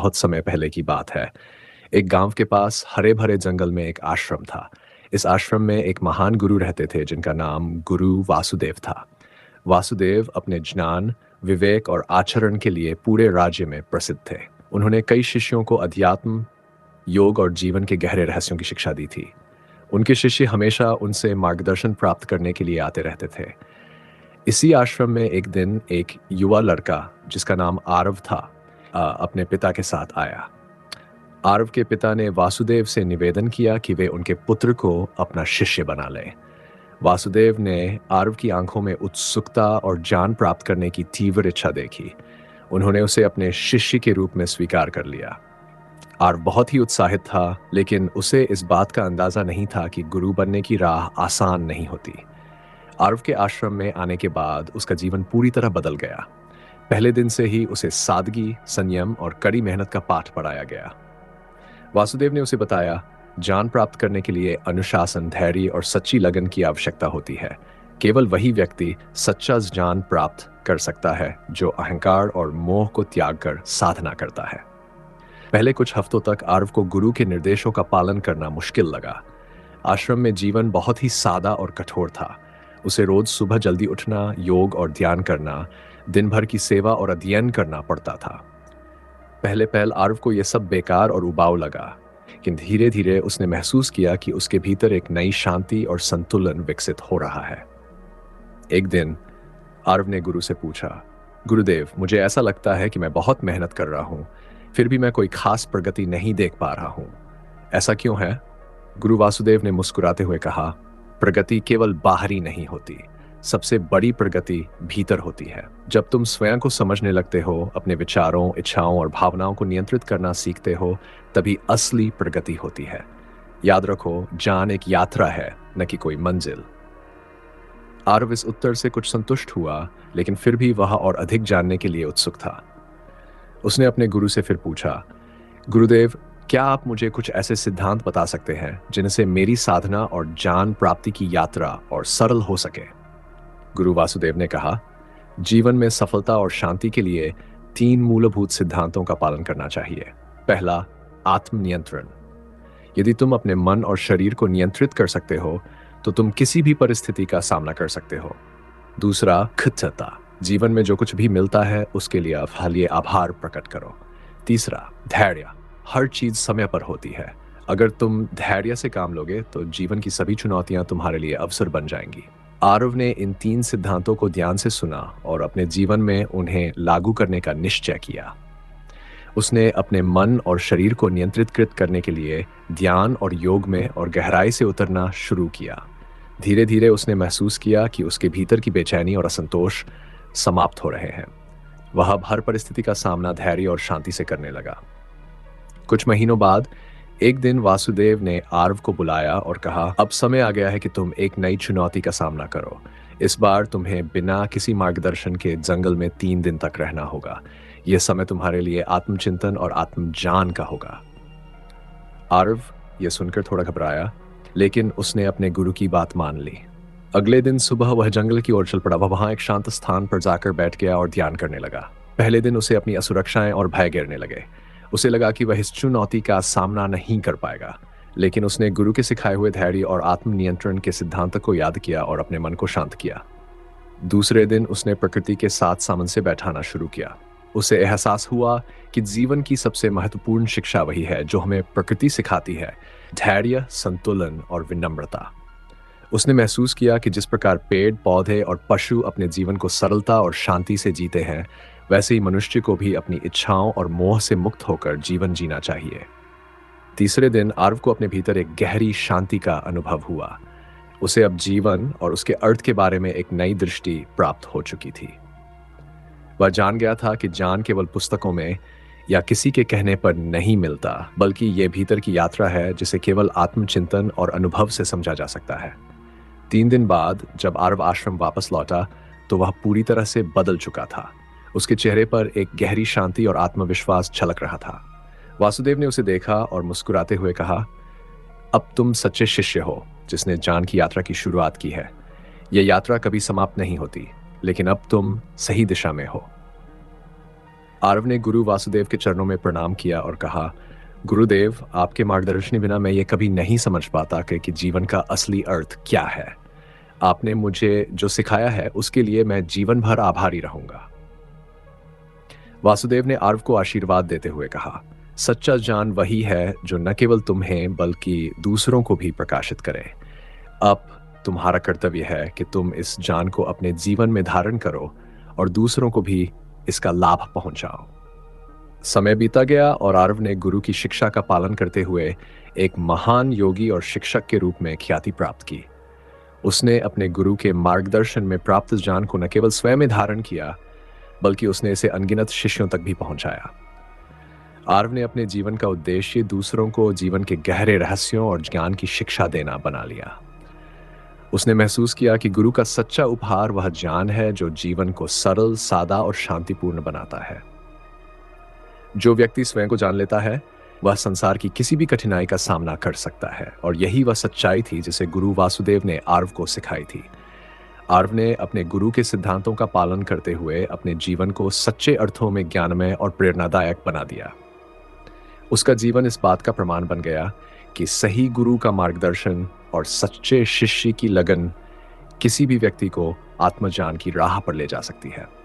बहुत समय पहले की बात है। एक गांव के पास हरे भरे जंगल में एक आश्रम था। इस आश्रम में एक महान गुरु रहते थे जिनका नाम गुरु वासुदेव था। वासुदेव अपने ज्ञान, विवेक और आचरण के लिए पूरे राज्य में प्रसिद्ध थे। उन्होंने कई शिष्यों को अध्यात्म, योग और जीवन के गहरे रहस्यों की शिक्षा दी थी। उनके शिष्य हमेशा उनसे मार्गदर्शन प्राप्त करने के लिए आते रहते थे। इसी आश्रम में एक दिन एक युवा लड़का जिसका नाम आरव था, अपने पिता के साथ आया। आरव के पिता ने वासुदेव से निवेदन किया कि वे उनके पुत्र को अपना शिष्य बना लें। वासुदेव ने आरव की आंखों में उत्सुकता और ज्ञान प्राप्त करने की तीव्र इच्छा देखी। उन्होंने उसे अपने शिष्य के रूप में स्वीकार कर लिया। आरव बहुत ही उत्साहित था, लेकिन उसे इस बात का अंदाजा नहीं था कि गुरु बनने की राह आसान नहीं होती। आरव के आश्रम में आने के बाद उसका जीवन पूरी तरह बदल गया। पहले दिन से ही उसे सादगी, संयम और कड़ी मेहनत का पाठ पढ़ाया गया। वासुदेव ने उसे बताया, ज्ञान प्राप्त करने के लिए अनुशासन, धैर्य और सच्ची लगन की आवश्यकता होती है। केवल वही व्यक्ति सच्चा ज्ञान प्राप्त कर सकता है जो अहंकार और मोह को त्याग कर साधना करता है। पहले कुछ हफ्तों तक आरव को गुरु के निर्देशों का पालन करना मुश्किल लगा। आश्रम में जीवन बहुत ही सादा और कठोर था। उसे रोज सुबह जल्दी उठना, योग और ध्यान करना, दिन भर की सेवा और अध्ययन करना पड़ता था। पहले पहल आरव को यह सब बेकार और उबाऊ लगा, लेकिन धीरे धीरे उसने महसूस किया कि उसके भीतर एक नई शांति और संतुलन विकसित हो रहा है। एक दिन आरव ने गुरु से पूछा, गुरुदेव, मुझे ऐसा लगता है कि मैं बहुत मेहनत कर रहा हूँ, फिर भी मैं कोई खास प्रगति नहीं देख पा रहा हूँ। ऐसा क्यों है? गुरु वासुदेव ने मुस्कुराते हुए कहा, प्रगति केवल बाहरी नहीं होती, सबसे बड़ी प्रगति भीतर होती है। जब तुम स्वयं को समझने लगते हो, अपने विचारों, इच्छाओं और भावनाओं को नियंत्रित करना सीखते हो, तभी असली प्रगति होती है। याद रखो, ज्ञान एक यात्रा है, न कि कोई मंजिल। आरव इस उत्तर से कुछ संतुष्ट हुआ, लेकिन फिर भी वह और अधिक जानने के लिए उत्सुक था। उसने अपने गुरु से फिर पूछा, गुरुदेव, क्या आप मुझे कुछ ऐसे सिद्धांत बता सकते हैं जिनसे मेरी साधना और ज्ञान प्राप्ति की यात्रा और सरल हो सके? गुरु वासुदेव ने कहा, जीवन में सफलता और शांति के लिए 3 मूलभूत सिद्धांतों का पालन करना चाहिए। पहला, आत्मनियंत्रण। यदि तुम अपने मन और शरीर को नियंत्रित कर सकते हो, तो तुम किसी भी परिस्थिति का सामना कर सकते हो। दूसरा, कृतज्ञता। जीवन में जो कुछ भी मिलता है उसके लिए आभार प्रकट करो। तीसरा, धैर्य। हर चीज समय पर होती है। अगर तुम धैर्य से काम लोगे तो जीवन की सभी चुनौतियां तुम्हारे लिए अवसर बन जाएंगी। आरव ने इन 3 सिद्धांतों को ध्यान से सुना और अपने जीवन में उन्हें लागू करने का निश्चय किया। उसने अपने मन और शरीर को नियंत्रित करने के लिए ध्यान और योग में और गहराई से उतरना शुरू किया। धीरे धीरे उसने महसूस किया कि उसके भीतर की बेचैनी और असंतोष समाप्त हो रहे हैं। वह अब हर परिस्थिति का सामना धैर्य और शांति से करने लगा। कुछ महीनों बाद एक दिन वासुदेव ने आरव को बुलाया और कहा, अब समय आ गया है कि तुम एक नई चुनौती का सामना करो। इस बार तुम्हें बिना किसी मार्गदर्शन के जंगल में 3 दिन तक रहना होगा। यह समय तुम्हारे लिए आत्मचिंतन और आत्मज्ञान का होगा। आरव यह सुनकर थोड़ा घबराया, लेकिन उसने अपने गुरु की बात मान ली। अगले दिन सुबह वह जंगल की ओर चल पड़ा। वह वहां एक शांत स्थान पर जाकर बैठ गया और ध्यान करने लगा। पहले दिन उसे अपनी असुरक्षाएं और भय घेरने लगे। उसे लगा कि वह इस चुनौती का सामना नहीं कर पाएगा, लेकिन उसने गुरु के सिखाए हुए धैर्य और आत्मनियंत्रण के सिद्धांत को याद किया और अपने मन को शांत किया। दूसरे दिन उसने प्रकृति के साथ सामंजस्य बैठाना शुरू किया। उसे एहसास हुआ कि जीवन की सबसे महत्वपूर्ण शिक्षा वही है जो हमें प्रकृति सिखाती है, धैर्य, संतुलन और विनम्रता। उसने महसूस किया कि जिस प्रकार पेड़, पौधे और पशु अपने जीवन को सरलता और शांति से जीते हैं, वैसे ही मनुष्य को भी अपनी इच्छाओं और मोह से मुक्त होकर जीवन जीना चाहिए। तीसरे दिन आरव को अपने भीतर एक गहरी शांति का अनुभव हुआ। उसे अब जीवन और उसके अर्थ के बारे में एक नई दृष्टि प्राप्त हो चुकी थी। वह जान गया था कि ज्ञान केवल पुस्तकों में या किसी के कहने पर नहीं मिलता, बल्कि ये भीतर की यात्रा है जिसे केवल आत्मचिंतन और अनुभव से समझा जा सकता है। 3 दिन बाद जब आरव आश्रम वापस लौटा तो वह पूरी तरह से बदल चुका था। उसके चेहरे पर एक गहरी शांति और आत्मविश्वास झलक रहा था। वासुदेव ने उसे देखा और मुस्कुराते हुए कहा, अब तुम सच्चे शिष्य हो जिसने ज्ञान की यात्रा की शुरुआत की है। यह यात्रा कभी समाप्त नहीं होती, लेकिन अब तुम सही दिशा में हो। आरव ने गुरु वासुदेव के चरणों में प्रणाम किया और कहा, गुरुदेव, आपके मार्गदर्शन बिना मैं ये कभी नहीं समझ पाता कि जीवन का असली अर्थ क्या है। आपने मुझे जो सिखाया है उसके लिए मैं जीवन भर आभारी रहूंगा। वासुदेव ने आर्व को आशीर्वाद देते हुए कहा, सच्चा ज्ञान वही है जो न केवल तुम्हें बल्कि दूसरों को भी प्रकाशित करे। अब तुम्हारा कर्तव्य है कि तुम इस ज्ञान को अपने जीवन में धारण करो और दूसरों को भी इसका लाभ पहुंचाओ। समय बीता गया और आर्व ने गुरु की शिक्षा का पालन करते हुए एक महान योगी और शिक्षक के रूप में ख्याति प्राप्त की। उसने अपने गुरु के मार्गदर्शन में प्राप्त ज्ञान को न केवल स्वयं में धारण किया, बल्कि उसने इसे अनगिनत शिष्यों तक भी पहुंचाया। आर्व ने अपने जीवन का उद्देश्य दूसरों को जीवन के गहरे रहस्यों और ज्ञान की शिक्षा देना बना लिया। उसने महसूस किया कि गुरु का सच्चा उपहार वह ज्ञान है जो जीवन को सरल, सादा और शांतिपूर्ण बनाता है। जो व्यक्ति स्वयं को जान लेता है, वह संसार की किसी भी कठिनाई का सामना कर सकता है, और यही वह सच्चाई थी जिसे गुरु वासुदेव ने आर्व को सिखाई थी। आर्व ने अपने गुरु के सिद्धांतों का पालन करते हुए अपने जीवन को सच्चे अर्थों में ज्ञानमय और प्रेरणादायक बना दिया। उसका जीवन इस बात का प्रमाण बन गया कि सही गुरु का मार्गदर्शन और सच्चे शिष्य की लगन किसी भी व्यक्ति को आत्मज्ञान की राह पर ले जा सकती है।